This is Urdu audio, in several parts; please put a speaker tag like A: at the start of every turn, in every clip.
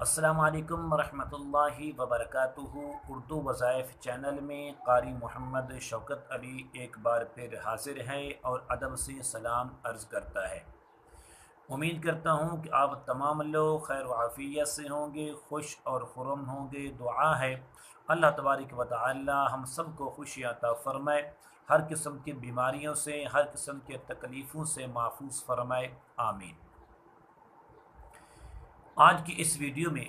A: السلام علیکم ورحمۃ اللہ وبرکاتہ۔ اردو وظائف چینل میں قاری محمد شوکت علی ایک بار پھر حاضر ہے اور ادب سے سلام عرض کرتا ہے۔ امید کرتا ہوں کہ آپ تمام لوگ خیر و عافیت سے ہوں گے، خوش اور خرم ہوں گے۔ دعا ہے اللہ تبارک و تعالی ہم سب کو خوشی عطا فرمائے، ہر قسم کی بیماریوں سے، ہر قسم کے تکلیفوں سے محفوظ فرمائے، آمین۔ آج کی اس ویڈیو میں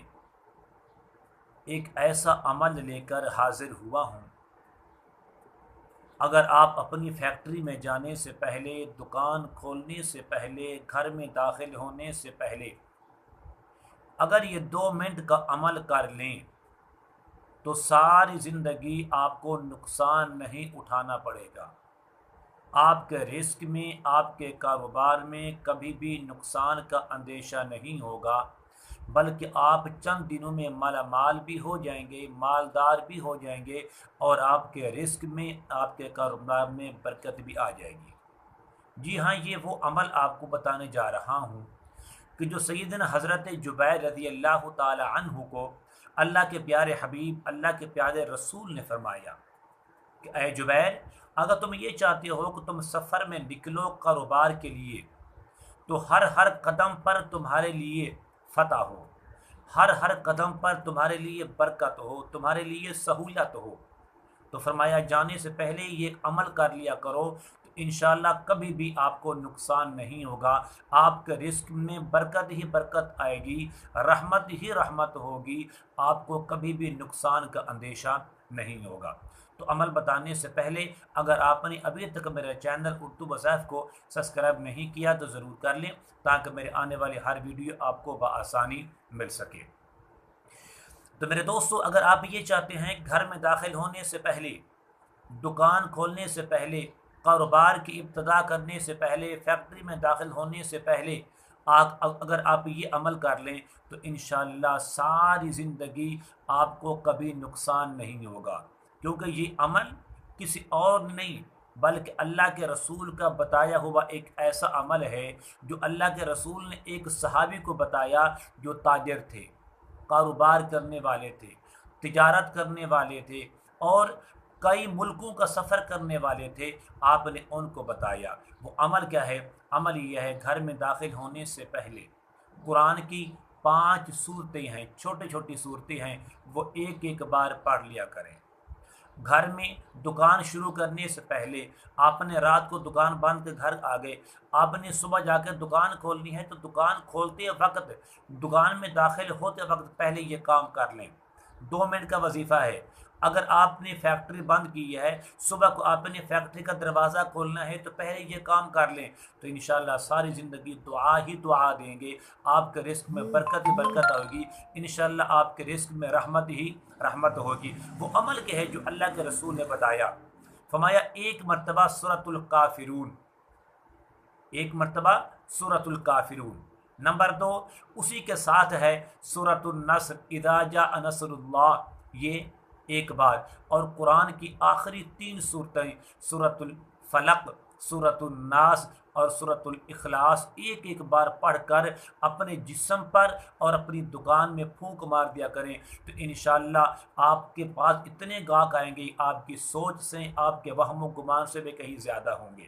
A: ایک ایسا عمل لے کر حاضر ہوا ہوں۔ اگر آپ اپنی فیکٹری میں جانے سے پہلے، دکان کھولنے سے پہلے، گھر میں داخل ہونے سے پہلے اگر یہ 2 منٹ کا عمل کر لیں تو ساری زندگی آپ کو نقصان نہیں اٹھانا پڑے گا۔ آپ کے رزق میں، آپ کے کاروبار میں کبھی بھی نقصان کا اندیشہ نہیں ہوگا، بلکہ آپ چند دنوں میں مالا مال بھی ہو جائیں گے، مالدار بھی ہو جائیں گے، اور آپ کے رزق میں، آپ کے کاروبار میں برکت بھی آ جائے گی۔ جی ہاں، یہ وہ عمل آپ کو بتانے جا رہا ہوں کہ جو سیدنا حضرت جبیر رضی اللہ تعالی عنہ کو اللہ کے پیارے حبیب، اللہ کے پیارے رسول نے فرمایا کہ اے جبیر، اگر تم یہ چاہتے ہو کہ تم سفر میں نکلو کاروبار کے لیے تو ہر قدم پر تمہارے لیے فتح ہو، ہر قدم پر تمہارے لیے برکت ہو، تمہارے لیے سہولت ہو، تو فرمایا جانے سے پہلے یہ عمل کر لیا کرو تو انشاءاللہ کبھی بھی آپ کو نقصان نہیں ہوگا۔ آپ کے رزق میں برکت ہی برکت آئے گی، رحمت ہی رحمت ہوگی، آپ کو کبھی بھی نقصان کا اندیشہ نہیں ہوگا۔ تو عمل بتانے سے پہلے اگر آپ نے ابھی تک میرے چینل اردو وظائف کو سبسکرائب نہیں کیا تو ضرور کر لیں، تاکہ میرے آنے والی ہر ویڈیو آپ کو بآسانی مل سکے۔ تو میرے دوستو، اگر آپ یہ چاہتے ہیں گھر میں داخل ہونے سے پہلے، دکان کھولنے سے پہلے، کاروبار کی ابتدا کرنے سے پہلے، فیکٹری میں داخل ہونے سے پہلے اگر آپ یہ عمل کر لیں تو انشاءاللہ ساری زندگی آپ کو کبھی نقصان نہیں ہوگا، کیونکہ یہ عمل کسی اور نہیں بلکہ اللہ کے رسول کا بتایا ہوا ایک ایسا عمل ہے جو اللہ کے رسول نے ایک صحابی کو بتایا جو تاجر تھے، کاروبار کرنے والے تھے، تجارت کرنے والے تھے اور کئی ملکوں کا سفر کرنے والے تھے۔ آپ نے ان کو بتایا وہ عمل کیا ہے۔ عمل یہ ہے، گھر میں داخل ہونے سے پہلے قرآن کی 5 سورتیں ہیں، چھوٹی چھوٹی صورتیں ہیں، وہ ایک بار پڑھ لیا کریں۔ گھر میں دکان شروع کرنے سے پہلے آپ نے رات کو دکان بند کے گھر آ گئے، آپ نے صبح جا کے دکان کھولنی ہے تو دکان کھولتے وقت، دکان میں داخل ہوتے وقت پہلے یہ کام کر لیں۔ 2 منٹ کا وظیفہ ہے۔ اگر آپ نے فیکٹری بند کی ہے، صبح کو آپ نے فیکٹری کا دروازہ کھولنا ہے تو پہلے یہ کام کر لیں، تو انشاءاللہ ساری زندگی دعا ہی دعا دیں گے، آپ کے رزق میں برکت ہی برکت ہوگی، انشاءاللہ آپ کے رزق میں رحمت ہی رحمت ہوگی۔ وہ عمل کے ہے جو اللہ کے رسول نے بتایا۔ فرمایا ایک مرتبہ سورۃ الکافرون، ایک مرتبہ سورۃ الکافرون۔ نمبر 2 اسی کے ساتھ ہے سورۃ النصر، اذا جاء نصر اللہ، یہ ایک بار، اور قرآن کی آخری 3 صورتیں سورۃ الفلق، سورۃ الناس اور سورۃ الاخلاص ایک بار پڑھ کر اپنے جسم پر اور اپنی دکان میں پھونک مار دیا کریں تو انشاءاللہ آپ کے پاس اتنے گاہک آئیں گے، آپ کی سوچ سے، آپ کے وہم و گمان سے بھی کہیں زیادہ ہوں گے۔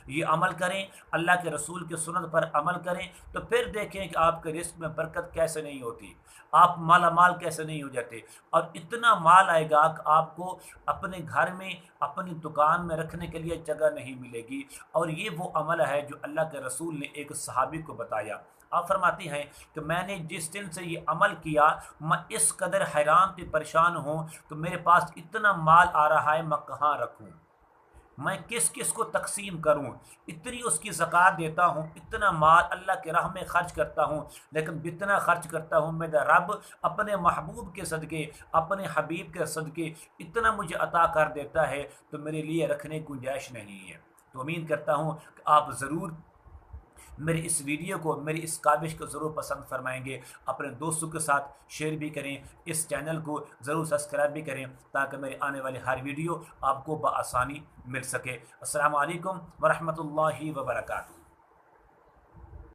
A: یہ عمل کریں، اللہ کے رسول کی سنت پر عمل کریں تو پھر دیکھیں کہ آپ کے رزق میں برکت کیسے نہیں ہوتی، آپ مالا مال کیسے نہیں ہو جاتے، اور اتنا مال آئے گا کہ آپ کو اپنے گھر میں، اپنی دکان میں رکھنے کے لیے جگہ نہیں ملے گی۔ اور یہ وہ عمل ہے جو اللہ کے رسول نے ایک صحابی کو بتایا۔ آپ فرماتی ہیں کہ میں نے جس دن سے یہ عمل کیا میں اس قدر حیران تھی، پریشان ہوں کہ میرے پاس اتنا مال آ رہا ہے، میں کہاں رکھوں، میں کس کو تقسیم کروں، اتنی اس کی زکوٰۃ دیتا ہوں، اتنا مال اللہ کے راہ میں خرچ کرتا ہوں، لیکن جتنا خرچ کرتا ہوں میرا رب اپنے محبوب کے صدقے، اپنے حبیب کے صدقے اتنا مجھے عطا کر دیتا ہے تو میرے لیے رکھنے کی گنجائش نہیں ہے۔ تو امید کرتا ہوں کہ آپ ضرور میری اس ویڈیو کو، میری اس کاوش کو ضرور پسند فرمائیں گے، اپنے دوستوں کے ساتھ شیئر بھی کریں، اس چینل کو ضرور سبسکرائب بھی کریں تاکہ میری آنے والی ہر ویڈیو آپ کو بآسانی مل سکے۔ السلام علیکم ورحمۃ اللہ وبرکاتہ۔